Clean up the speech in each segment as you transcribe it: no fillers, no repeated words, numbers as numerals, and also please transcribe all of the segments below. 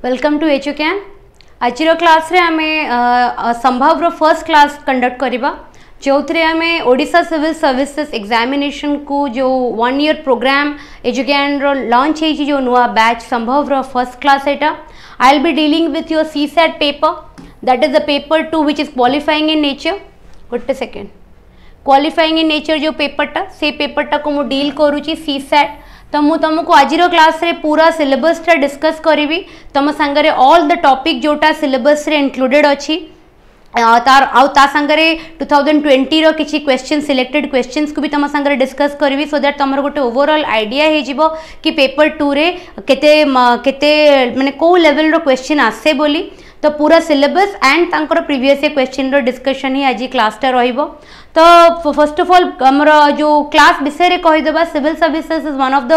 Welcome to एजुक्यान। आज class रे आमे संभव फर्स्ट क्लास कंडक्ट करबा जो थे आम ओडिशा सिविल सर्विसेज एग्जामिनेशन को जो 1 ईयर प्रोग्राम एजुक्यान रो लॉन्च है जो नुआ बैच संभव row first class Etah. I will be dealing with your CSAT paper, that is the paper 2 which is qualifying in nature. गोटे सेकेंड, क्वालिफाइंग इन नेचर जो पेपरटा से पेपरटा को मु डील करूची सीसैट। तो मुझे तुमको आज क्लास रे पूरा सिलेबस टा डिस्कस करी तुम सांगरे ऑल द टॉपिक जोटा सिलेबस रे इंक्लूडेड अच्छी ता सांगरे 2020 रो किछि क्वेश्चन सिलेक्टेड क्वेश्चंस को भी तुम सांगरे डिस्कस करी सो दैट तुम गोटे ओवरऑल आइडिया हो जिवो कि पेपर 2 रे केते केते माने को लेवल रो क्वेश्चन आसे बोली। तो पूरा सिलेबस एंड तांकर प्रीवियस क्वेश्चन रो डिस्कशन ही आज क्लास टा रहिबो। तो फर्स्ट ऑफ ऑल हमर जो क्लास विषय रे कहि देबा civil services is one of the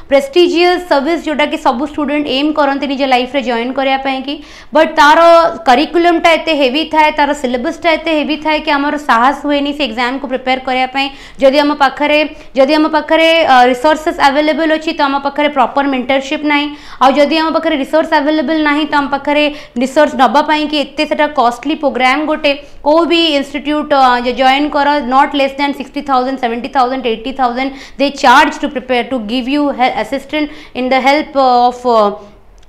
prestigious service जोटा कि सब स्टूडेंट एम करते निज लाइफ रे जॉइन करिया पई कि बट तार करिकुलम टा एते हेवी थाए, तार सिलेबस टा एते हेवी थाए कि हमर साहस हुएनी से एग्जाम को प्रिपेयर करिया पई। जदि हम पाखरे रिसोर्सेस अवेलेबल अछि तो हम पाखरे प्रॉपर मेंटरशिप नाही, आ जदि हम पाखरे रिसोर्स अवेलेबल नाही तो हम पाखरे रिसोर्स नबा पई कि एते सेटा कॉस्टली प्रोग्राम गोटे को भी इंस्टीट्यूट जॉइन कर not less than 60,000, 70,000, 80,000 they charge to prepare to give you assistant in the help of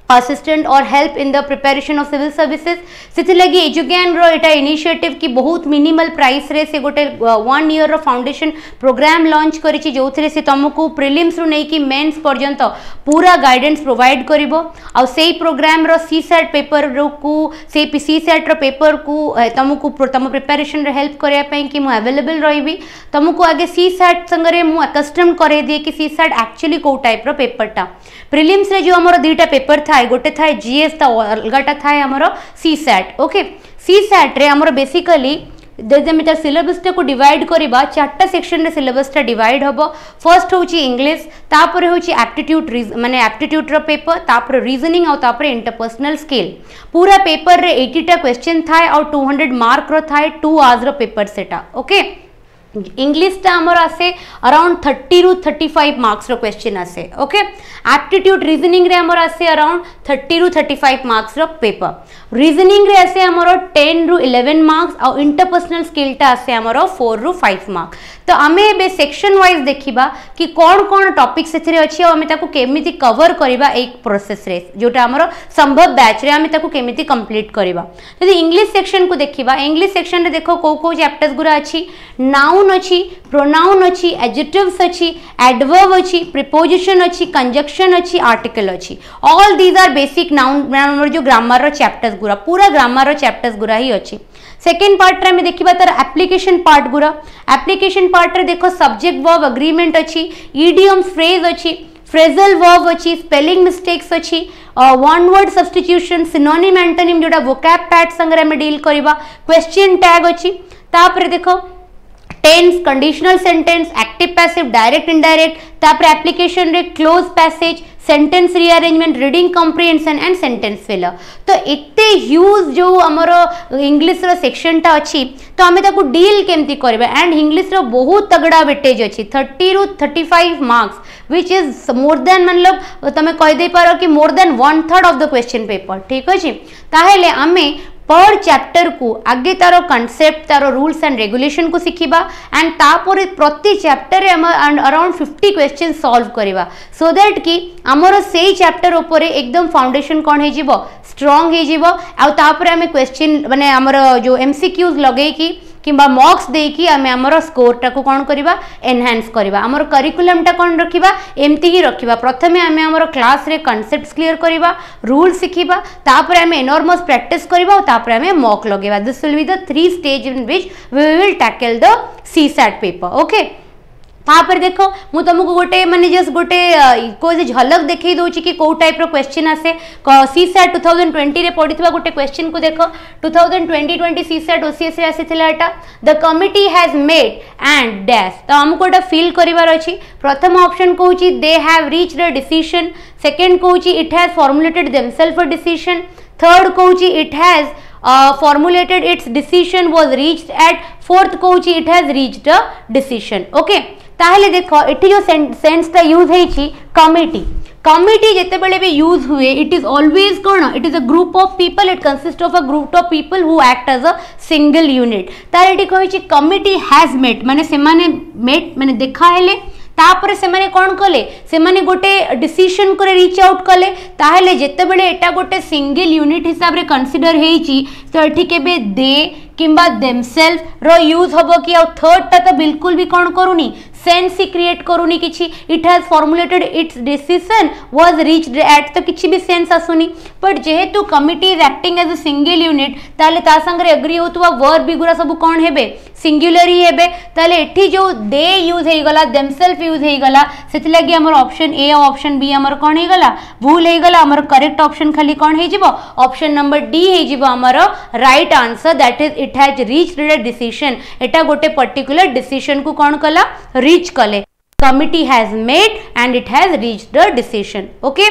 assistant और help in the preparation of civil services. से लगी एजुक्यान रो एटा इनिशिएटिव की बहुत मिनिमल प्राइस रे से गोटे 1 ईयर रो फाउंडेशन प्रोग्राम लॉन्च करिछि जो थे से तुमको प्रिलिम्स रु नहीं कि मेंस पर्यंत पूरा गाइडेंस प्रोवाइड करिवो। आ सेही प्रोग्राम रो सीसैट पेपर रो को से सीसैट रो पेपर को तुमको तुम प्रिपेरेशन रे हेल्प करिया पई कि मु अवेलेबल रहिबी। तुमको आगे सीसैट संगरे मु अकस्टम करे दिए कि सीसैट एक्चुअली को टाइप रो पेपरटा। प्रिलिम्स रे जो हमर दुईटा पेपर था गोटे था जीएस ता अलगाटा था हमर सीसैट। ओके, सीसैट रे हमर बेसिकली जब सिलेबस को डिवाइड करबा 4टा सेक्शन रे सिलेबस टा डिवाइड हबो। फर्स्ट होची इंग्लिश, तापर होची एप्टीट्यूड माने एप्टीट्यूड रो पेपर, तापर रीजनिंग और तापर इंटरपर्सनल स्किल। पूरा पेपर रे 80टा क्वेश्चन था और 200 मार्क रो था 2 आवर्स रो पेपर सेटा। ओके, इंग्लिश टा हमर आसे अराउंड 30 रु 35 मार्क्स रो क्वेश्चन आसे। ओके, एप्टीट्यूड रीजनिंग रे हमर आसे अराउंड 30 रु 35 मार्क्स रो पेपर। रीजनिंग रे आसे हमर 10 रु 11 मार्क्स और इंटरपर्सनल स्किल टा आसे हमर 4 रु 5 मार्क। तो आमे बे सेक्शन वाइज देखिबा कि कौन कौन टॉपिक सेथिरे अछि और आमे ताको केमिति कवर करिबा एक प्रोसेस रे जोटा हमर संभव बैच रे आमे ताको केमिति कंप्लीट करिबा। यदि इंग्लिश सेक्शन को देखिबा, इंग्लिश सेक्शन रे देखो को चैप्टर्स गुरा अछि। नाउन अच्छी, प्रोनाउन अच्छी, एडजेक्टिव्स अच्छी, एडवर्ब अच्छी, प्रीपोजिशन अच्छी, कंजक्शन अच्छी, आर्टिकल अच्छी। All these are basic noun जो ग्रामर रो चैप्टर्स गुरा, पूरा ग्रामर रो चैप्टर्स गुरा ही अच्छी। सेकेंड पार्ट रे में देखिबा तार एप्लीकेशन पार्ट गुरा। एप्लीकेशन पार्ट रे देखो सब्जेक्ट वर्ब एग्रीमेंट अच्छी, इडियम्स फ्रेज अच्छी, फ्रेजल वर्ब अच्छी, स्पेलिंग मिस्टेक्स अच्छी, one word substitution, synonym antonym जोटा वोकैब पैट संगे में डील करबा, क्वेश्चन टैग अच्छी। तापर देखो tense, conditional sentence, active passive, direct indirect, तापर एप्लीकेशन रे cloze passage, sentence rearrangement, reading comprehension and sentence filler. तो एते ह्यूज जो हमर इंग्लिश रो सेक्शन टा अछि तो हमें ताको डील केमती करबा। एंड इंग्लिश रो बहुत तगड़ा वेटेज अछि 30 रु 35 marks which is more than मतलब तमे कहि दे पारो कि more than 1/3 of the question paper. ठीक अछि, ताहेले हमें पर चैप्टर को आगे तारो कॉन्सेप्ट, तारो रूल्स एंड रेगुलेशन को सिखिबा एंड तापर प्रति चैप्टर रे अराउंड 50 क्वेश्चन सॉल्व करिबा सो दैट कि हमर सेही चैप्टर ऊपर एकदम फाउंडेशन कोन हे जिवो स्ट्रांग हे जिवो। आ तापर हमें क्वेश्चन माने हमर जो एमसीक्यूज लगै कि किंबा मॉक्स दे कि आमे हमर स्कोर टा को कोन करिबा एनहांस करिबा। हमर करिकुलम टा कोन रखिबा एमती ही रखिबा। प्रथमे आमे हमर क्लास रे कांसेप्ट्स क्लियर करिबा, रूल सिखिबा, तापर आमे एनॉर्मस प्रैक्टिस करिबा और तापर आमे मॉक लगेबा। This will be the 3 stage in which we will tackle the CSAT paper. Okay, तापर देखो मु तुमको गोटे माने जस्ट गोटे को झलक देखई दोची कि को टाइप रो क्वेश्चन आसे। सीसैट 2020 रे पढ़ितबा गोटे क्वेश्चन को देखो 2020 सीसैट ओसीएस रे आसीथिला एटा the committee has made and dash. तो हमको एटा फिल करिवार अछि। प्रथम ऑप्शन कहूची they have reached a decision, second कहूची it has formulated themselves a decision, third कहूची it has formulated its decision was reached at, fourth कहूची it has reached a decision। Okay, ताहले देखो एठी जो सेंस ता यूज हेची कमिटी कमिटी जितेबेले भी यूज हुए इट इज ऑलवेज कौन it is a group of people it consist of a group of people who act as a single unit तार ये कही कमिटी हैज मेट माने से मेट माने देखा हेले तापर से माने कौन कले से माने गोटे डिसीजन करे रीच आउट कले ताहेले जेतेबेले एटा गोटे सिंगल यूनिट हिसाब रे कंसीडर हेची तो एठी केबे दे किंबा देमसेल्फ रो यूज हबो कि आ थर्ड ता तो बिल्कुल भी कौन करूनी सेंस ही क्रिएट करूनी किछि it has formulated its decision was reached at तो किछि भी सेंस आसुनी बट जेहेतु committee is acting as a single unit ताले ता संगे एग्री होतुवा वर्ब बिगुरा सब कौन हेबे सिंगुलर ही हेबे ताले एठी जो दे यूज हे गला देमसेल्फ यूज हे गला सेति लागि हमर ऑप्शन ए और ऑप्शन बी हमर कौन हे गला भूल हे गला हमर करेक्ट ऑप्शन खाली कौन हे जिवो ऑप्शन नंबर डी हे जिवो हमर right answer that is it has reached a decision एटा गोटे पर्टिकुलर डिसीजन को कौन कला रीच कले committee has made and it has reached the decision okay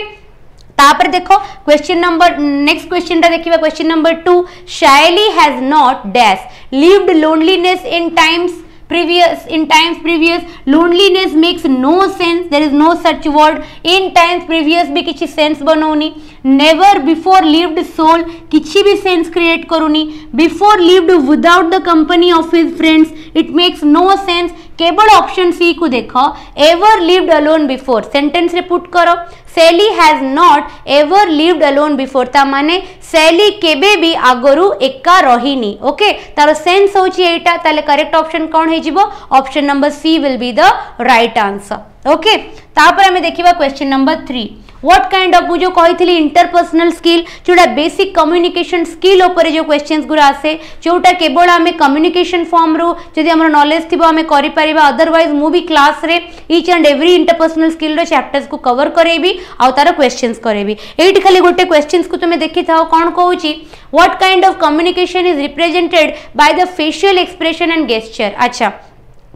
तापर देखो क्वेश्चन नंबर नेक्स्ट क्वेश्चन टा देखिबा question number 2 Shayli has not dash lived loneliness in times previous loneliness makes no sense there is no such word in times previous भी किछि sense बनौनी never before lived soul किछि भी sense create करूनी before lived without the company of his friends it makes no sense केवल option C को देखो ever lived alone before sentence रे पुट करो Sally has not ever lived alone before ता माने सैली केबे भी आगरु एका रहीनी ओके तार सेंस होची एटा ताले करेक्ट ऑप्शन कोन हे जिवो option number C will be the right answer okay तापर हमें देखिबा question number 3 what kind of जो कही इंटरपर्सनल स्किल जोटा बेसिक कम्युनिकेशन स्किल ऊपर जो क्वेश्चंस गुरा आसे जोटा केवल आमे कम्युनिकेशन फॉर्म रो जदि हमर नॉलेज थिबो आमे करि परिबा अदरवाइज मु भी क्लास रे each and every interpersonal skill रो चैप्टर्स को कवर करेबी आ तार क्वेश्चंस करेबी एठी खाली गोटे क्वेश्चंस को तुमे देखि थाओ कोन कहूची what kind of communication is represented by the facial expression and gesture अच्छा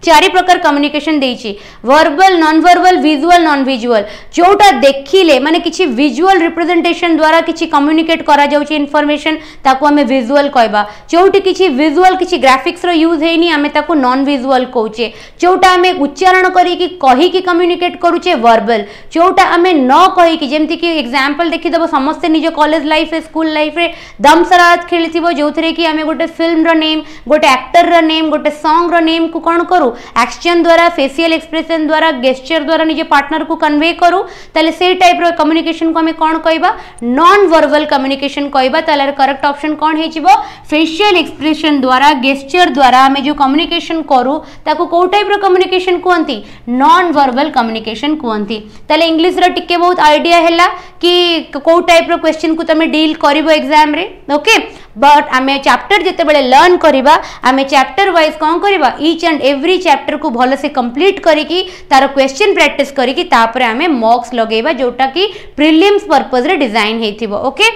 चारि प्रकार कम्युनिकेशन देइछि verbal non verbal visual non visual जोटा देखिले माने किछि विजुअल रिप्रेजेंटेशन द्वारा किछि कम्युनिकेट करा जाउछि इन्फॉर्मेशन ताको हमें विजुअल कहबा जोटी किछि विजुअल किछि ग्राफिक्स रो यूज हेनी हमें ताको नॉन विजुअल कहूचे जोटा हमें उच्चारण करी कि कहि कि कम्युनिकेट करूचे वर्बल जोटा हमें न कहि कि जेमति कि एग्जांपल देखि दबो समस्त निज कॉलेज लाइफ रे स्कूल लाइफ रे दम सरात खेलिथिबो जोथरे कि हमें गोटे फिल्म रो नेम गोटे एक्टर रो नेम गोटे सॉन्ग रो नेम को कोन करू एक्शन द्वारा फेशियल एक्सप्रेशन द्वारा गेस्चर द्वारा निजे पार्टनर को कन्वे करू ताले से टाइप रो कम्युनिकेशन को हमें कोन कहबा नॉन वर्बल कम्युनिकेशन कहबा ताले करेक्ट ऑप्शन कोन हे जिवो फेशियल एक्सप्रेशन द्वारा गेस्चर द्वारा हमें जो कम्युनिकेशन करू ताको को टाइप रो कम्युनिकेशन कहंती नॉन वर्बल कम्युनिकेशन कहंती ताले इंग्लिश रो टिके बहुत आईडिया हैला कि को टाइप रो क्वेश्चन को तमे डील करिवो एग्जाम रे ओके बट आमे चैप्टर जते बेले लर्न करिबा आमे चैप्टर वाइज कोन करिबा ईच एंड एवरी चैप्टर को भलो से कंप्लीट करिकी तार क्वेश्चन प्रैक्टिस करिकी तापर आमे मॉक्स लगेबा जोटा कि प्रीलिम्स पर्पस रे डिजाइन हेथिबो ओके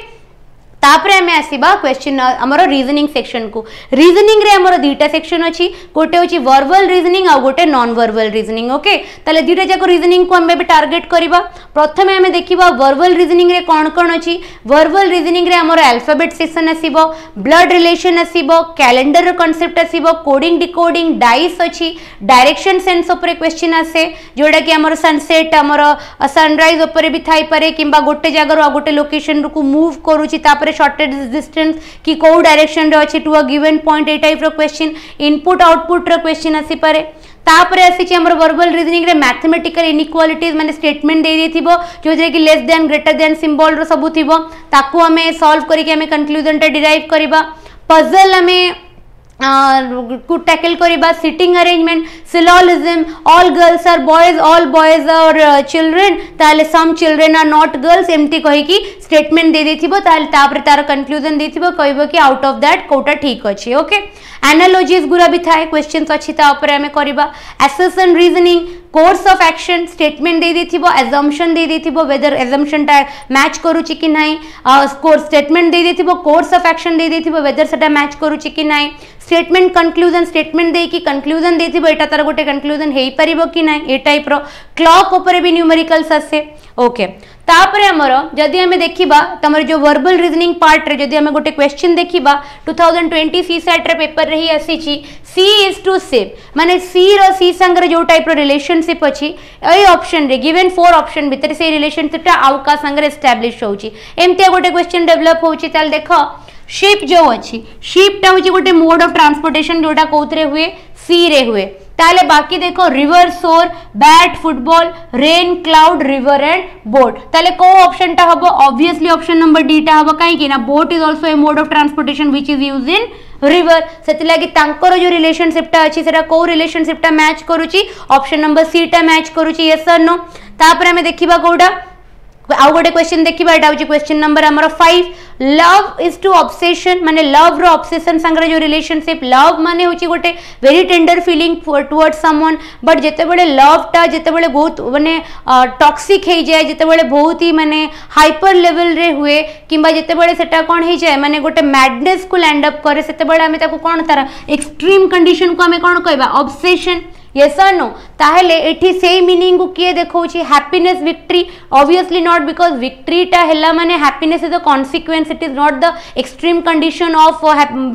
तापर आमे आसीबा क्वेश्चन हमरो रीजनिंग सेक्शन को रीजनिंग रे हमरो दीटा सेक्शन अछि गोटे होची वर्बल रीजनिंग आ गोटे नॉन वर्बल रीजनिंग ओके ताले दीटा जाको रीजनिंग को हमें टारगेट करिबा प्रथमे हमें देखिबा वर्बल रीजनिंग रे कोन कोन अछि वर्बल रीजनिंग रे हमरो अल्फाबेट सेक्शन आसीबो ब्लड रिलेशन आसीबो कैलेंडर कांसेप्ट आसीबो कोडिंग डिकोडिंग डाइस अछि डायरेक्शन सेंस ऊपर क्वेश्चन आसे जोडा कि हमरो सनसेट हमरो सनराइज ऊपर भी थाई पारे किबा गोटे जगह रो गोटे लोकेशन को मूव करूची तापर शॉर्टेज डिस्टेंस कि को डायरेक्शन रे अछि to a given point a type रो क्वेश्चन इनपुट आउटपुट रो क्वेश्चन आसी पारे तापर आसी हमर वर्बल रीजनिंग रे मैथमेटिकल इनइक्वालिटीज माने स्टेटमेंट दे देथिबो जो जे कि less than greater than symbol रो सब थिबो ताकू हमें सॉल्व करी के हमें कंक्लूजन टा डिराइव करबा पजल हमें को टैकल करिबा sitting arrangement syllogism all girls are boys all boys are children ताले some children are not girls एमती कहि कि स्टेटमेंट दे देथिबो ताले तापर तार कंक्लूजन देथिबो कहबो कि आउट ऑफ दैट कोटा ठीक अछि ओके एनालॉजीज गुरा भी थाए क्वेश्चंस अछि ता ऊपर हमें करिबा assertion reasoning course of action statement दे देथिबो अजम्पशन दे देथिबो वेदर अजम्पशन टा मैच करूची कि नाही कोर्स स्टेटमेंट दे देथिबो कोर्स ऑफ एक्शन दे देथिबो वेदर सेटा मैच करूची कि नाही स्टेटमेंट कंक्लूजन स्टेटमेंट दे कि कंक्लूजन देथिबो एटा तार गोटे कंक्लूजन हेई परिबो कि नाही ए टाइप रो क्लॉक ऊपर भी न्यूमेरिकल्स आसे ओके तापर आमर जदि आम देखा तुम जो वर्बल रीजनिंग पार्ट रे जदि आम गोटे क्वेश्चन देखा 2020 सी सैट पेपर रे ही आसी सी इज टू सिप माने सी रो सी संगे जो टाइप रिलेशनशिप अच्छी ए ऑप्शन रे गिवन 4 ऑप्शन भितर से रिलेशनशिप आउ का संगे एस्टैब्लिश होची एमती गोटे क्वेश्चन डेवलप होची ताल देखो शिप जो अच्छी शिपटा हूँ गोटे मोड ऑफ ट्रांसपोर्टेशन जोटा कौन हुए सी रे हुए ताले बाकी देखो रिवर सोर bat football rain cloud river and boat ताले को ऑप्शन टा हबो ऑब्वियसली ऑप्शन नंबर डी टा हबो काई कि ना boat is also a mode of transportation which is used in river सेति लागि तांकर जो रिलेशनशिप टा अछि सेटा को रिलेशनशिप टा मैच करूची ऑप्शन नंबर सी टा मैच करूची यस और नो तापर हमें देखिबा कोडा आउ गोटे क्वेश्चन देखिबा एटा होची क्वेश्चन नंबर हमर 5 लव इज टू ऑब्सेशन माने लव रो ऑब्सेशन संगे जो रिलेशनशिप लव माने होची गोटे very tender feeling towards someone but जेते बेले लव टा जेते बेले बहुत माने टॉक्सिक हे जाय जेते बेले बहुत ही माने हाइपर लेवल रे हुए किबा जेते बेले सेटा कोन हे जाय माने गोटे मैडनेस को लैंड अप करे सेते बेले हमें ताको कोन तारा एक्सट्रीम कंडीशन को हमें कोन कहबा ऑब्सेशन yes or no ताहले एठी सेही मीनिंग को किए देखौची happiness victory obviously not because victory टा हैला माने happiness is the consequence it is not the extreme condition of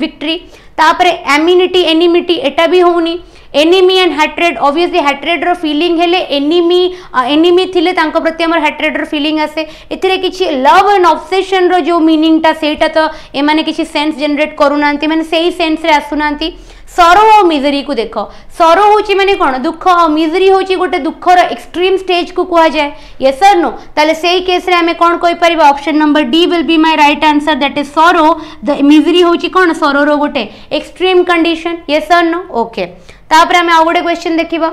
victory तापरे एमिनिटी एनिमिटी एटा भी होनी enemy and hatred obviously hatred रो फीलिंग हेले एनिमी थिले तांको प्रति हमर हैट्रेड रो फीलिंग आसे एथिरे किछि लव एंड ऑब्सेशन रो जो मीनिंग टा सेटा तो ए माने किछि सेंस जनरेट करूनांती माने सेही सेंस रे आसुनांती सरो और मिजरी को देखो सरो होची माने कोन दुख और मिजरी होची गोटे दुखर एक्सट्रीम स्टेज को कुआ जाए यस और नो ताले सेही केस रे हमें कोन कोइ परिबा option number D will be my right answer that is sorrow the misery होची कोन सरो रो गोटे एक्सट्रीम कंडीशन यस और नो ओके तापर हमें आ गोटे क्वेश्चन देखिबा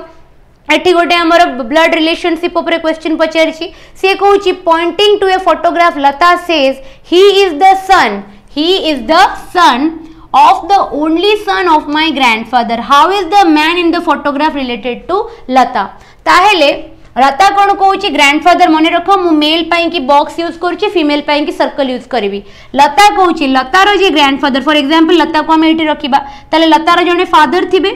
एठी गोटे हमर ब्लड रिलेशनशिप ऊपर क्वेश्चन पचारछि से कहूची pointing to a photograph Lata says he is the son of the only son of my grandfather how is the man in the photograph related to lata ताहेले लता कौन कहूँ ग्रैंडफादर मन रख मु मेल पाई की बॉक्स यूज करुच्ची फीमेल पाई की circle use करी लता कहूँ लतार जी grandfather for example लता को आम ये रखा ताले लतार जड़े फादर थिबे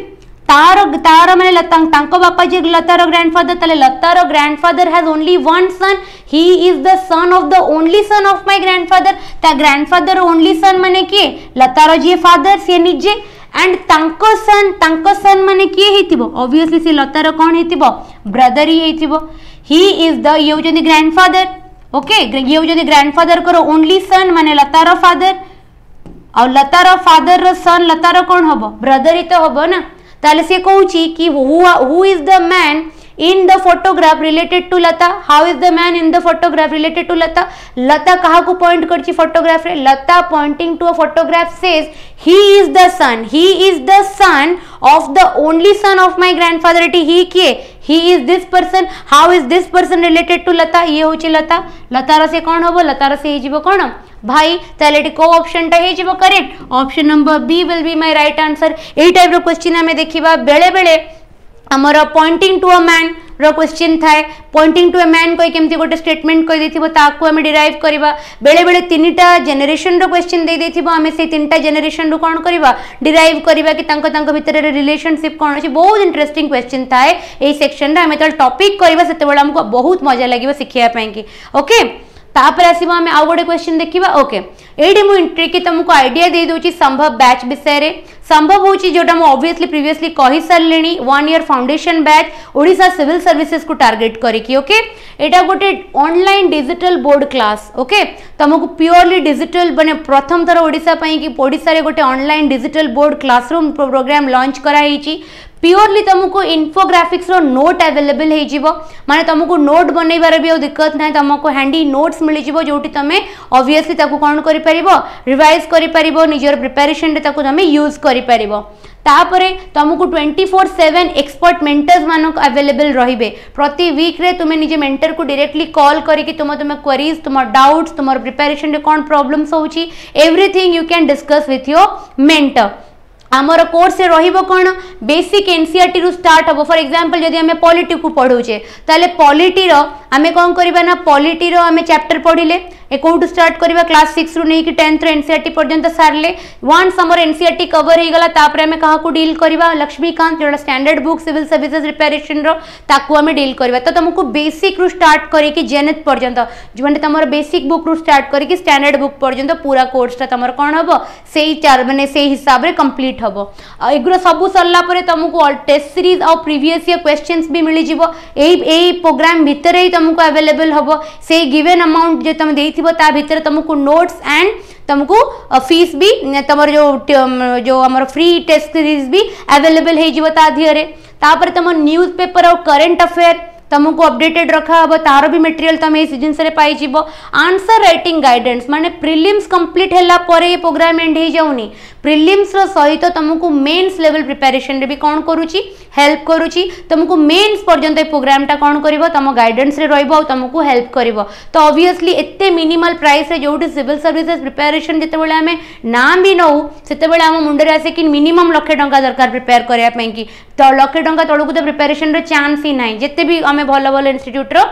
तार तार माने तांको बापा जी लतार ग्रैंडफादर ताले लतार grandfather has only one son he is the son of the only son of my grandfather ता ग्रैंडफादर ओनली सन माने किए लतार जी फादर से निजे एंड तांको सन माने किए हेतिबो ऑब्वियसली से लतार कोन हेतिबो ब्रदर ही हेतिबो ही इज द ये होजंदी ग्रैंडफादर ओके ये होजंदी ग्रैंडफादर करो ओनली सन माने लतार फादर और लतार फादर रो सन लतार कोन हबो ब्रदर ही तो हबो ना ताले से कहूची कि who is the man in the photograph related to lata how is the man in the photograph related to lata कहा को पॉइंट करची फोटोग्राफ रे Lata pointing to a photograph says he is the son of the only son of my grandfather he किए he is this person how is this person related to lata ये होची लता लतार से कौन हबो लतार से हिजिबो कोन भाई ताले को ऑप्शन टा हिजिबो correct option number B will be my right answer एई टाइप रो क्वेश्चन हमें देखिबा बेले बेले हमर पॉइंटिंग टू अ मैन रो क्वेश्चन थाए पॉइंटिंग टू ए मैन कोई केमती गोटे स्टेटमेंट कहि देथिबो ताकू हमें डिराइव करबा बेले बेले तीनटा जनरेशन रो क्वेश्चन दे देथिबो हमें से तीनटा जनरेशन रो कोन करबा डिराइव करबा कि तांको भितर रिलेशनशिप कोन अछि बहुत इंटरेस्टिंग क्वेश्चन थाए एई सेक्शन रे हमें तो टॉपिक करबा सेते बेला हमको बहुत मजा लागिबो सिखिया पई कि ओके तापर आसीबा हमें आउ गोटे क्वेश्चन देखिबा ओके एडी मु इंट्री तुमको आइडिया दे दोची संभव बैच विषय रे संभव होची जोटा मु ऑब्वियसली प्रीवियसली कहि सरलेनी 1 year foundation batch Odisha civil services को टारगेट करिकी ओके एटा गोटे online digital board class okay तुमको प्योरली डिजिटल बने प्रथम थर ओडिशा पई कि ओडिशा रे गोटे online digital board classroom program launch करा हिची प्योरली तुमको इन्फोग्राफिक्स रो नोट अवेलेबल हे जिवो माने तुमको नोट बनैबार भी दिक्कत नै तुमको हैंडी नोट्स मिल जिवो जोटी तमे ऑब्वियसली ताको कोन करि परिबो रिवाइज करि परिबो निजर प्रिपरेशन रे ताको तमे यूज करि परिबो तापरे तुमको 24/7 एक्सपर्ट मेंटर्स मानक अवेलेबल रहिबे प्रति वीक रे तुमे निजे मेंटर को डायरेक्टली कॉल करिकि तुम क्वेरीज तुम डाउट्स तुम प्रिपरेशन रे कोन प्रॉब्लम्स होची everything you can discuss with your mentor आमर कोर्स रे रहिबो कोन बेसिक एनसीईआरटी रु स्टार्ट हबो फॉर एग्जांपल जदि हमें पॉलिटी को पढौचे ताले पॉलिटी रो हमें कोन करबा ना पॉलिटी रो हमें चैप्टर पढिले ए कोठु स्टार्ट करबा क्लास 6 रु नै कि 10th रो एनसीईआरटी पर्यंत सारले वंस हमर एनसीईआरटी कवर हे गला तापर हमें कहा को डील करबा लक्ष्मीकांत जोड़ा standard book civil services preparation रो ताकू हमें डील करबा तो तुमको बेसिक रु स्टार्ट करे कि जेनेत पर्यंत जो माने तमरो बेसिक बुक रु स्टार्ट करे कि स्टैंडर्ड बुक पर्यंत पूरा कोर्स ता तमरो कोन हबो सेही चार माने सेही हिसाब रे कंप्लीट हबो एग्रो सब सरला परे तुमको टेस्ट सीरीज और प्रीवियस ईयर क्वेश्चंस भी मिली जिवो एई प्रोग्राम भितर ही तुमको अवेलेबल हबो से गिवन अमाउंट जो तुम देथिबो ता भितर तुमको नोट्स एंड तुमको फीस भी तमर जो हमर फ्री टेस्ट सीरीज भी अवेलेबल हे जिवो ता धियरे तापर तुम न्यूज़पेपर और करंट अफेयर तुमको अपडेटेड रखा हम तार भी मटेरियल तुम ये जिनस पाई आंसर राइटिंग गाइडेंस माने प्रिलिम्स कंप्लीट हैला परे ये प्रोग्राम एंड हो जाउनी प्रिलिम्स रो सहित तुमको मेंस लेवल प्रिपरेशन रे भी कोन करूची हेल्प करूची तुमको मेंस पर्यंत ए प्रोग्राम टा कोन करिवो तुम गाइडेंस रे रहइबो और तुमको हेल्प करिवो तो ऑब्वियसली एते मिनिमल प्राइस रे जोटी सिविल सर्विसेज प्रिपरेशन जते बेले हमें नाम भी नउ सेते बेले हम मुंडे रे आसे कि मिनिमम लाख टंका दरकार प्रिपेयर करिया पई कि तो लाख टंका तळकु तो प्रिपरेशन रे चांस ही नाही जते भी हमें भलो भलो इंस्टीट्यूट रो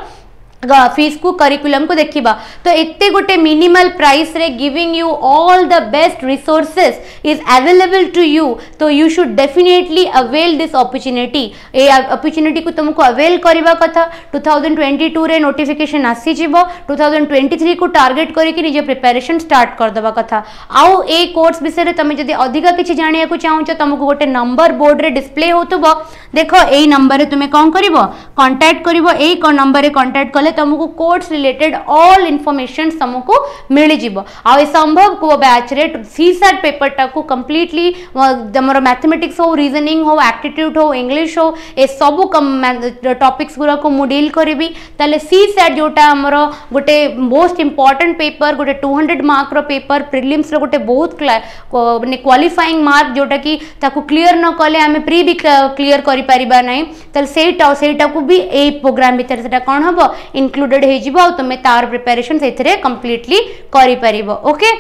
फीस को करिकुलम को देखिबा तो एते गोटे मिनिमल प्राइस रे giving you all the best resources is available to you तो you should definitely avail this opportunity a opportunity को तुमको अवेल करबा कथा 2022 रे नोटिफिकेशन आसी जिवो 2023 को टारगेट करी कि निजे प्रिपरेशन स्टार्ट कर दबा कथा आउ ए कोर्स विषय रे तमे जदी अधिका किछि जानिया को चाहू छ तुमको गोटे नंबर बोर्ड रे डिस्प्ले होतबो देखो एई नंबर रे तुमे कोन करिवो कांटेक्ट करिवो एई नंबर रे कांटेक्ट कले तुमको कोर्स रिलेटेड ऑल इनफॉरमेशन तुमको मिल जिवो आ संभव को बैच रे सीसैट पेपर टा को कंप्लीटली हमर मैथमेटिक्स हो रीजनिंग हो एप्टीट्यूड हो इंग्लिश हो ए सब टॉपिक्स गुरा को मु डील करबी तले सीसैट जोटा हमर गोटे मोस्ट इंपोर्टेंट पेपर गोटे 200 मार्क रो पेपर प्रीलिम्स रो गोटे बहुत माने क्वालिफाइंग मार्क जोटा कि ताको क्लियर न कले हमें प्री भी क्लियर करि परिबा नै तले सेटा को भी ए प्रोग्राम भीतर सेटा कोन हबो इंक्लूडेड हे जिवो तुमे तार प्रिपरेशन सेथरे कंप्लीटली करि परिबो ओके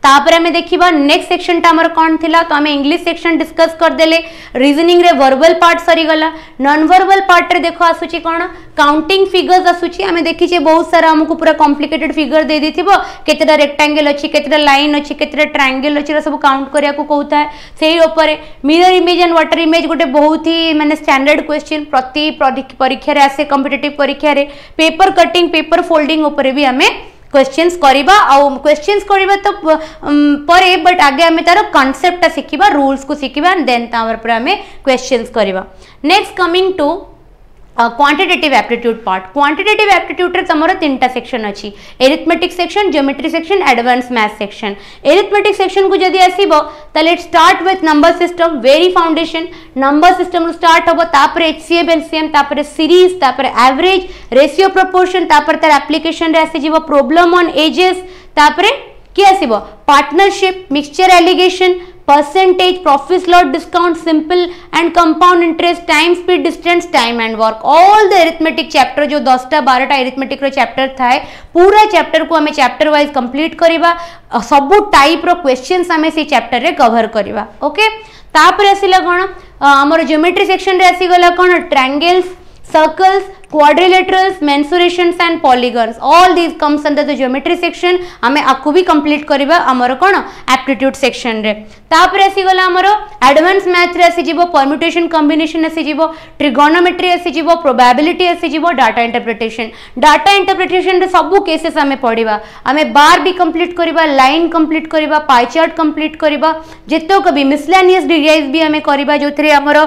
तापर हमें देखिबा नेक्स्ट सेक्शन ता हमर कोन थिला तो हमें इंग्लिश सेक्शन डिस्कस कर देले रीजनिंग रे वर्बल पार्ट सरी गला नॉन वर्बल पार्ट रे देखो आसुची कोन काउंटिंग फिगर्स आसुची हमें देखि छे बहुत सारा हमको पूरा कॉम्प्लिकेटेड फिगर दे देथिबो केतेटा रेक्टेंगल अछि केतेटा लाइन अछि केतेटा ट्रायंगल अछि सब काउंट करिया को कहता है सेही ऊपर mirror image and water image गोटे बहुत ही माने स्टैंडर्ड क्वेश्चन प्रति परीक्षा रे आसे कॉम्पिटिटिव परीक्षा रे पेपर कटिंग पेपर फोल्डिंग ऊपर भी हमें क्वेश्चंस करिबा आउ क्वेश्चंस करिबा तो परे बट आगे हमें तार कांसेप्ट सिखिबा रूल्स को सिखिबा देन तावर पर हमें क्वेश्चंस करिबा next coming to quantitative aptitude part quantitative aptitude रे तमरो तीनटा सेक्शन अछि arithmetic section geometry section advance math section arithmetic section को जदी आसीबो त let's start with number system very foundation number system रो स्टार्ट होबो तापर एचसीएफ एलसीएम तापर सीरीज तापर एवरेज रेशियो प्रोपोर्शन तापर तार एप्लीकेशन रे आसी जीवो प्रॉब्लम ऑन एजेस तापर की आसीबो partnership mixture alligation percentage profit loss discount simple and compound interest time speed distance time and work all the arithmetic chapter जो 10टा 12टा एरिथमेटिक रो चैप्टर थाए पूरा चैप्टर को हमें चैप्टर वाइज कंप्लीट करिबा सब टाइप रो क्वेश्चंस हमें से चैप्टर रे कवर करिबा ओके तापर आसीला कोन हमर ज्योमेट्री सेक्शन रे आसी गला कोन triangles circles quadrilaterals mensurations and polygons all these comes under the geometry section हमें आपको भी कंप्लीट करिबा हमर कोन एप्टीट्यूड सेक्शन रे तापर आसी गला हमर एडवांस मैथ रे आसी जीवो परम्यूटेशन कॉम्बिनेशन आसी जीवो ट्रिगोनोमेट्री आसी जीवो प्रोबेबिलिटी आसी जीवो डाटा इंटरप्रिटेशन रे सब केसेस हमें पढिबा हमें बार भी कंप्लीट करिबा लाइन कंप्लीट करिबा पाई चार्ट कंप्लीट करिबा जेतो कभी मिसलेनियस डिराइव भी हमें करिबा जोथरे हमर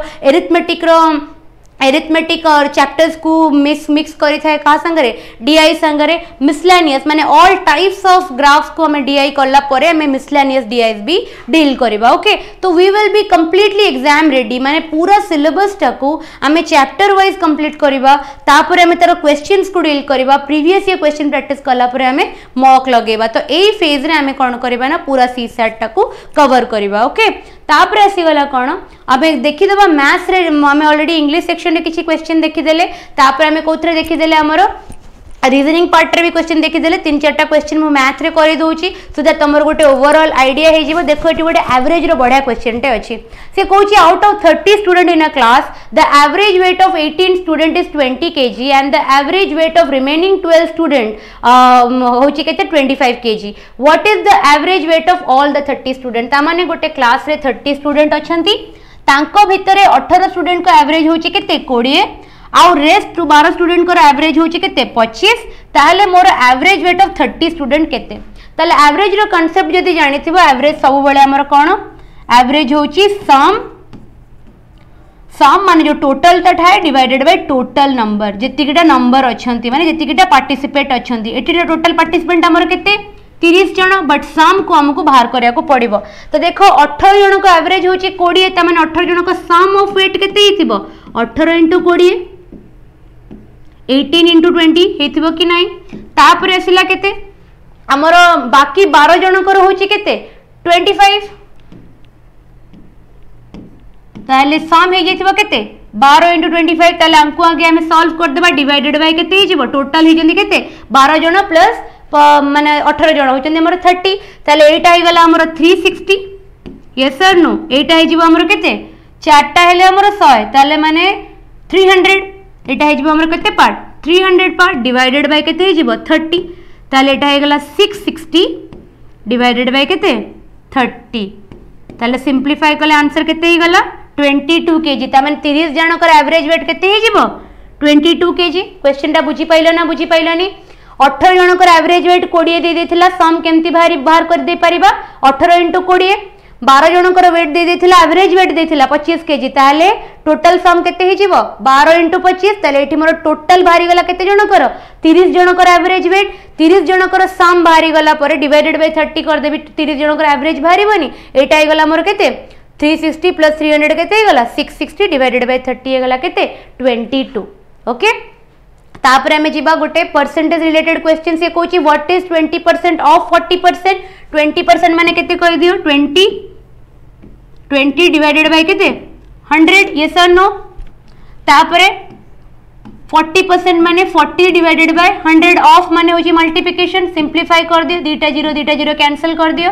एरिथमेटिक और चैप्टर्स को मिक्स करी थाए का संगरे डीआई संगरे मिसलेनियस माने ऑल टाइप्स ऑफ ग्राफ्स को हमें डीआई करला परे हमें मिसलेनियस डीआई भी डील करिबा ओके तो we will be completely exam ready माने पूरा सिलेबस टाको हमें चैप्टर वाइज कंप्लीट करिबा तापर हमें तार क्वेश्चंस को डील करिबा प्रीवियस ईयर क्वेश्चन प्रैक्टिस करला परे हमें मॉक लगेबा तो एई फेज रे हमें कोन करिबा ना पूरा सी सेट टाको कवर करिबा ओके तापर आसी गला कोन हमें देखि देबा मैथ्स रे हमें ऑलरेडी इंग्लिश सेक्शन रे किछि क्वेश्चन देखि देले तापर हमें कोथरे देखि देले हमरो रीजनिंग पार्ट रे भी क्वेश्चन देखिदेले 3-4टा क्वेश्चन मु मैथ रे करि दोउची सो दैट तमर गोटे ओवरऑल आईडिया हे जीवो देखो एटी गोटे एवरेज रो बढ़िया क्वेश्चन टे अछि से कहूची out of 30 student in a class the average weight of 18 student is 20 kg and the average weight of remaining 12 student होची केते 25 kg what is the average weight of all the 30 student ता माने गोटे class रे 30 student अछंती तांको भितरे 18 student को average होची केते 20 आउ रेस्ट 12 स्टूडेंट को एवरेज होची केते 25 ताहले मोर एवरेज वेट ऑफ 30 स्टूडेंट केते ताहले एवरेज रो कांसेप्ट जदी जानिथिबो एवरेज सब बेले हमर कोन एवरेज होची सम माने जो टोटल ता थाए डिवाइडेड बाय टोटल नंबर जतिकिटा नंबर अछंती माने जतिकिटा पार्टिसिपेट अछंती एटी टोटल पार्टिसिपेंट हमर केते 30 जन बट सम को हमको बाहर करिया को पड़िबो तो देखो 18 जन को एवरेज होची 20 ता माने 18 जन को सम ऑफ वेट केते हिथिबो 18 * 20 18 * 20 हेतिबो कि नाही तापर आसिला केते हमर बाकी 12 जन को होची केते 25 ताले सम हे जेतिबो केते 12 * 25 ताले हमको आगे हमें सॉल्व कर देबा डिवाइडेड बाय केते हे जीवो टोटल हे जंदी केते 12 जन प्लस माने 18 जन होचंदी हमर 30 ताले एटा हे गला हमर 360 यस और नो एटा हे जीवो हमर केते चारटा हेले हमर 100 ताले माने 300 एटा हे जीवो हमर केते पार्ट 300 पार्ट डिवाइडेड बाय केते हे जीवो 30 ताले एटा हे गला 660 डिवाइडेड बाय केते 30 ताले सिंपलीफाई कले आंसर केते हे गला 22 kg ता माने 30 जन को एवरेज वेट केते हे जीवो 22 kg क्वेश्चन ता बुझी पाइलो ना बुझी पाइलोनी 18 जन को एवरेज वेट 20 दे देथिला सम केमती बाहर कर दे परिबा 18 * 20 12 जन को वेट दे देथिला एवरेज वेट देथिला 25 kg ताले टोटल सम केते हे जीवो 12 * 25 ताले एठी मोर टोटल बाहरी गला केते जन को 30 जन को एवरेज वेट 30 जन को सम बाहरी गला परे डिवाइडेड बाय 30 कर देबी 30 जन को एवरेज बाहरी बनी एटा हे गला मोर केते 360 + 300 केते हे गला 660 डिवाइडेड बाय 30 हे गला केते 22 ओके तापर हमें जीवा गोटे परसेंटेज रिलेटेड क्वेश्चन से कहूची व्हाट इज 20% ऑफ 40% 20% माने केते कहि दियो 20 डिवाइडेड बाय केते 100 यस और नो तापर 40% माने 40 डिवाइडेड बाय 100 ऑफ माने होची मल्टीप्लिकेशन सिंपलीफाई कर दियो दीटा जीरो कैंसिल कर दियो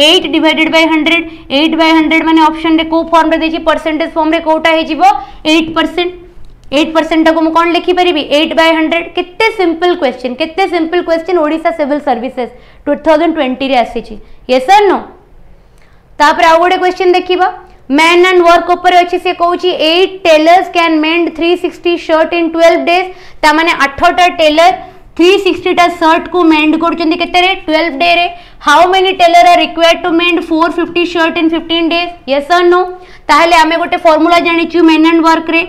8 डिवाइडेड बाय 100 8 बाय 100 माने ऑप्शन रे को फॉर्म रे देची परसेंटेज फॉर्म रे कोटा हे जीवो 8% को कौन लिखी पारिबी 8 बाय 100 कितने simple question Odisha civil services 2020 रे आसी छी यस और नो तापर आ गोटे क्वेश्चन देखिबा मैन एंड वर्क ऊपर अछि से कहूची 8 tailors can mend 360 shirt in 12 days ता माने 8टा टेलर 360 टा शर्ट को मेंड करचंदी केते रे 12 डे रे how many tailor are required to mend 450 shirt in 15 days yes और नो ताहले हमें गोटे फार्मूला जानिचु मैन एंड वर्क रे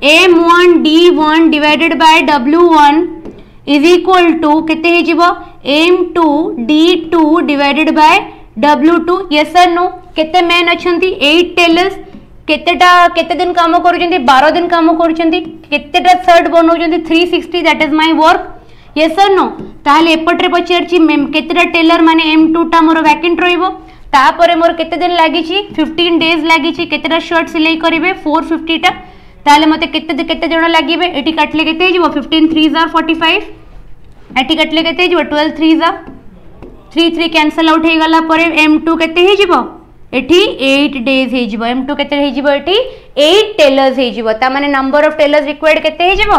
M1 D1 divided by W1 is equal to केते हे जीवो M2 D2 divided by W2 yes or no केते man अछंती 8 टेलर्स केते दिन काम करूचंती 12 दिन काम करूचंती केतेटा शर्ट बनौचंती 360 that is my work yes or no ताहले एपटरे पछिरची केतेटा टेलर माने M2 टा मोर वैकेंट रहिबो तापरे मोर केते दिन लागि छी 15 डेज लागि छी केतेटा शर्ट सिलाई करिवे 450 टा ताले मते केते जण लागिबे एटी काटले केते हिजबो 15 3s are 45 एटी काटले केते हिजबो 12 3s are 3 कैंसिल आउट हे गला परे M2 केते हिजबो एटी 8 डेज हिजबो M2 केते हिजबो एटी 8 टेलर्स हिजबो ता माने नंबर ऑफ टेलर्स रिक्वायर्ड केते हिजबो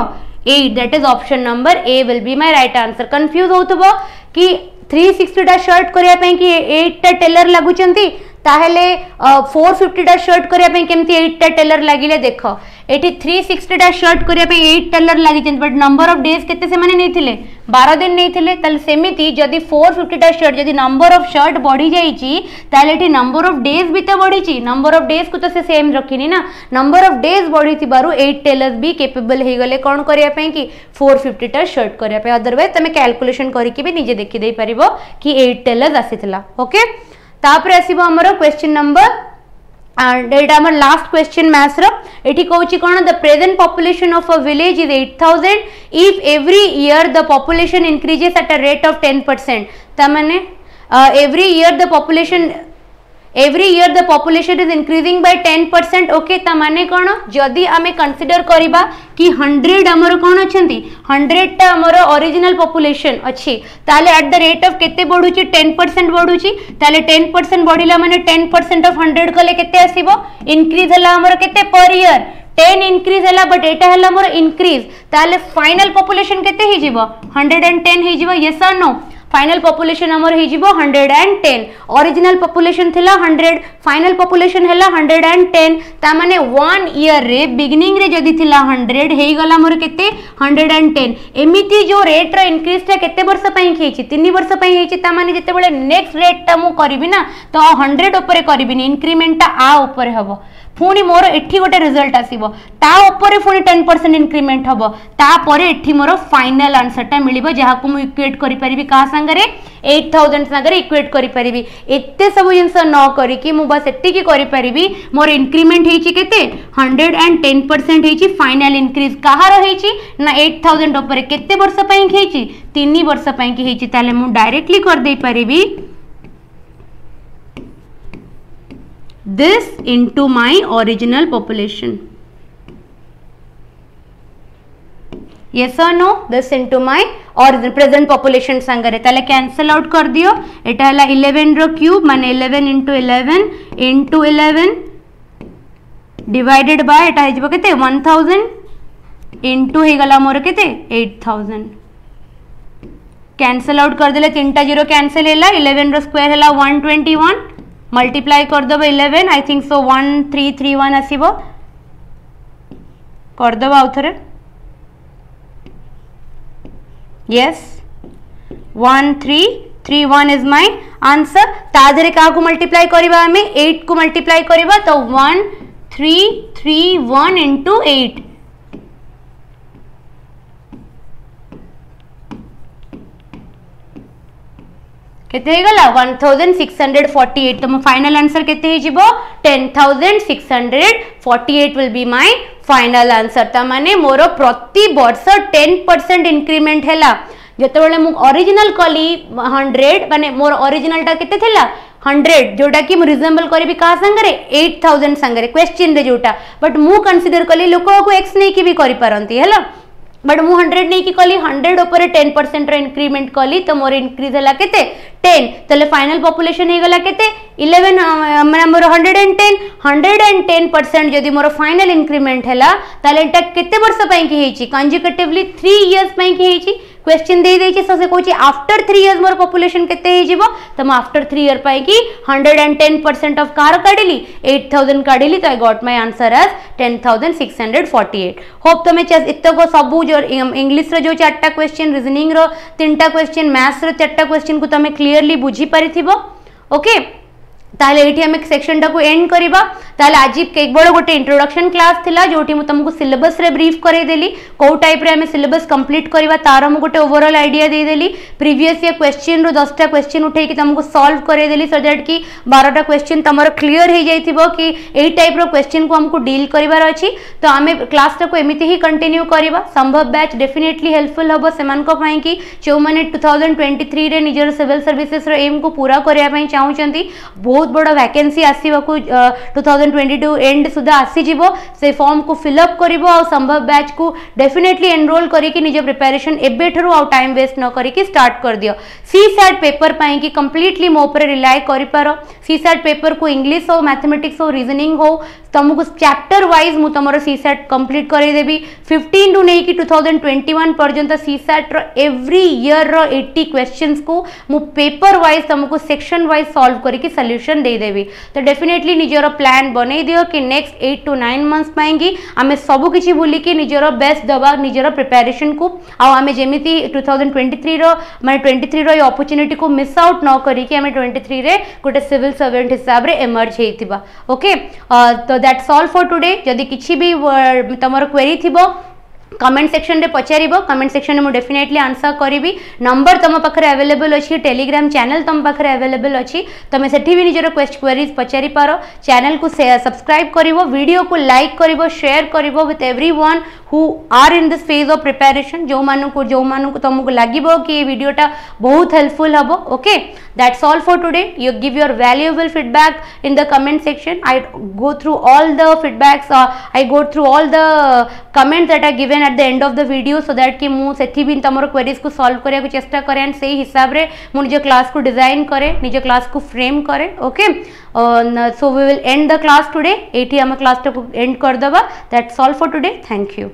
8 that is option number A will be my right answer confuse होतबो कि 360 टा शर्ट करिया पे कि 8 टा टेलर लागुचंती ताहले 450 टा शर्ट करिया पे केमती 8 टा टेलर लागिले देखो एटी 360 टा शर्ट करिया पे 8 टेलर लागि जंत बट नंबर ऑफ डेज केते से माने नैथिले 12 दिन नैथिले तल सेमिति जदी 450 टा शर्ट जदी नंबर ऑफ शर्ट बढ़ी जाईची ताले एटी नंबर ऑफ डेज भी तो बढ़ीची नंबर ऑफ डेज को तो से सेम रखिनी ना नंबर ऑफ डेज बढ़ी थिबारु 8 टेलर्स भी कैपेबल हे गले कोन करिया पे कि 450 टा शर्ट करिया पे अदरवाइज तमे कैलकुलेशन करी कि भी निजे देखि देई परिबो कि 8 टेलर्स आसीथिला ओके तापर आसीबो हमरो question number and it our last question maths ro eti कहउची कोन the present population of a village is 8000 if every year the population increases at a rate of 10% ता माने every year the population every year the population is increasing by 10%. Okay ता माने कोन जदी आमे consider करिबा कि 100 हमर कोन अछंती 100 टा हमर ओरिजिनल पॉपुलेशन अछि ताले एट द रेट ऑफ केते बढ़ुची 10% बढ़ुची ताले 10% बढ़िला माने 10% ऑफ 100 कले केते आसीबो इंक्रीज हला हमर केते पर ईयर 10 इंक्रीज हला बट एटा हला हमर इंक्रीज ताले फाइनल पॉपुलेशन केते हि जीवो 110 हि जीवो यस और नो फाइनल पॉपुलेशन हमर हि जीवो 110 ओरिजिनल पॉपुलेशन थिला 100 फाइनल पॉपुलेशन हैला 110 ता माने 1 ईयर रे बिगिनिंग रे जदी थिला 100 हेई गला हमर केते 110 एमिति जो रेट रो इंक्रीज ता केते वर्ष पई हेची 3 वर्ष पई हेची ता माने जते बेले नेक्स्ट रेट ता मु करबी ना तो 100 ऊपर करबी नि इंक्रीमेंट ता आ ऊपर हबो पुणी मोर एठी गोटे रिजल्ट आसीबो ता ऊपर पुणी 10% इंक्रीमेंट हबो ता परे एठी मोर फाइनल आंसर ता मिलिबो जहा को मु इक्वेट करि परिबी का संगरे 8000 संगरे इक्वेट करि परिबी एत्ते सब जिंस न करी कि मु बस एtti की करि परिबी मोर इंक्रीमेंट हेची केते 110% हेची फाइनल इंक्रीज कहार हेची ना 8000 ऊपर केते वर्ष पई हेची 3 वर्ष पई की हेची ताले मु डायरेक्टली कर दे परिबी this into my original population. Yes or no? This into my original present population संगरे ताले cancel out कर दियो एटा हला 11 रो क्यूब माने 11 into 11 divided by एटा हे जबो केते 1000 into हे गला मोर केते 8000 cancel out कर देले तीनटा जीरो cancel हैला 11 रो स्क्वायर हैला 121 मल्टीप्लाई कर दब 11 आई थिंक सो 1331 आसीबो कर दब आउथरे यस 1331 इज माय आंसर ताधरे का को मल्टीप्लाई करबा हमें 8 को मल्टीप्लाई करबा तो 1331 into 8 केते हे गला 1648 तो फाइनल आंसर केते हे जिवो 10648 will be my final answer ता माने मोर प्रति वर्ष 10% इंक्रीमेंट हैला जते बेले मु ओरिजिनल कली 100 माने मोर ओरिजिनल टा केते थिला 100 जोटा कि मु रिजेंबल करबी का संगरे 8000 संगरे क्वेश्चन रे जोटा बट मु कंसीडर कली लोक को x नै की भी करि परंती हैला बट मु 100 नै की कली 100 ऊपर 10% रे इंक्रीमेंट कली तो मोर इंक्रीज हला केते 10 तले फाइनल पॉपुलेशन हे गला केते 11 माने मोर 110% जदी मोर फाइनल इंक्रीमेंट हला ताले एटा केते वर्ष पई की हेची कंसेक्यूटिवली 3 इयर्स पई की हेची क्वेश्चन दे देछि से कहूची आफ्टर 3 इयर्स मोर पॉपुलेशन केते हे जिवो त म आफ्टर 3 इयर पई की 110% ऑफ कार काढिली 8000 काढिली तो I got my answer as 10648 hope तमे इतको सबु जो इंग्लिश रो जो 4टा क्वेश्चन रीजनिंग रो 3टा क्वेश्चन मैथ्स रो 4टा क्वेश्चन को तमे क्लियरली बुझी परिथिबो ओके ताले एठी हम सेक्शन टा को एंड करिबा ताले आज केवल गोटे इंट्रोडक्शन क्लास थिला जोठी मु तुमको सिलेबस रे ब्रीफ करे देली को टाइप रे हम सिलेबस कंप्लीट करिबा तार मु गोटे ओवरऑल आईडिया दे देली प्रीवियस ईयर क्वेश्चन रो 10टा क्वेश्चन उठे कि तुमको सॉल्व करे देली सो दैट कि 12टा क्वेश्चन तमरो क्लियर हे जाइथिबो कि एई टाइप रो क्वेश्चन को हमको डील करिवार अछि तो हमें क्लास टा को एमिति ही कंटिन्यू करिबा संभव बैच डेफिनेटली हेल्पफुल हबो सेमान को पई कि जो माने 2023 रे निजर सिविल सर्विसेज रो एम को पूरा करिया पई चाहउचंती बहुत बड़ा वैकेंसी आसीबा को 2022 एंड सुधा आसी जीवो से फॉर्म को फिल अप करिवो और संभव बैच को डेफिनेटली एनरोल करी कि निज प्रिपरेशन एबेठरो आ टाइम वेस्ट न करी कि स्टार्ट कर दियो सीसैट पेपर पाई कि कंप्लीटली मो ऊपर रिलाय करि पारो सीसैट पेपर को इंग्लिश हो मैथमेटिक्स हो रीजनिंग हो तुमको चैप्टर वाइज मु तमरो सीसैट कंप्लीट करै देबी 15 टू नै कि 2021 पर्यंत सीसैट रो एवरी ईयर रो 80 क्वेश्चंस को मु पेपर वाइज तुमको सेक्शन वाइज सॉल्व करी कि सॉल्यूशन दे देबी तो डेफिनेटली निजरो प्लान बनै दियो कि नेक्स्ट 8 टू 9 मंथ्स पाएंगी आमे सब किछि भूली कि निजरो बेस्ट दबा निजरो प्रिपरेशन को आ आमे जेमिति 2023 रो माने 23 रो अपॉर्चुनिटी को मिस आउट न करी कि आमे 23 रे गोटे सिविल सर्वेंट हिसाब रे एमर्ज हेतिबा ओके तो दैट्स ऑल फॉर टुडे जदि किछि भी तमरो क्वेरी थिबो कमेंट सेक्शन रे पचारिबो कमेंट सेक्शन में डेफिनेटली आंसर करी नंबर तुम पाखे अवेलेबल अच्छी टेलीग्राम चैनल तुम पाखे अवेलेबल अच्छी तुम सेठी भी निजर क्वेरीज पचारि पार चैनल को सब्सक्राइब करिवो वीडियो को लाइक करिवो शेयर करिवो with everyone who are in this phase of preparation जो मानू तुमको लगिबो कि ये वीडियोटा बहुत हेल्पफुल हबो okay that's all for today you give your valuable feedback in the comment section I go through all the feedbacks I go through all the comment that are given at the end of the video so that कि मु सेठी भी तमरो queries को solve करिया को चेष्टा करे and सही हिसाब रे मु निज क्लास को डिजाइन करे निज क्लास को फ्रेम करे okay so we will end the class today एठी हम क्लास को एंड कर दबा that's all for today thank you.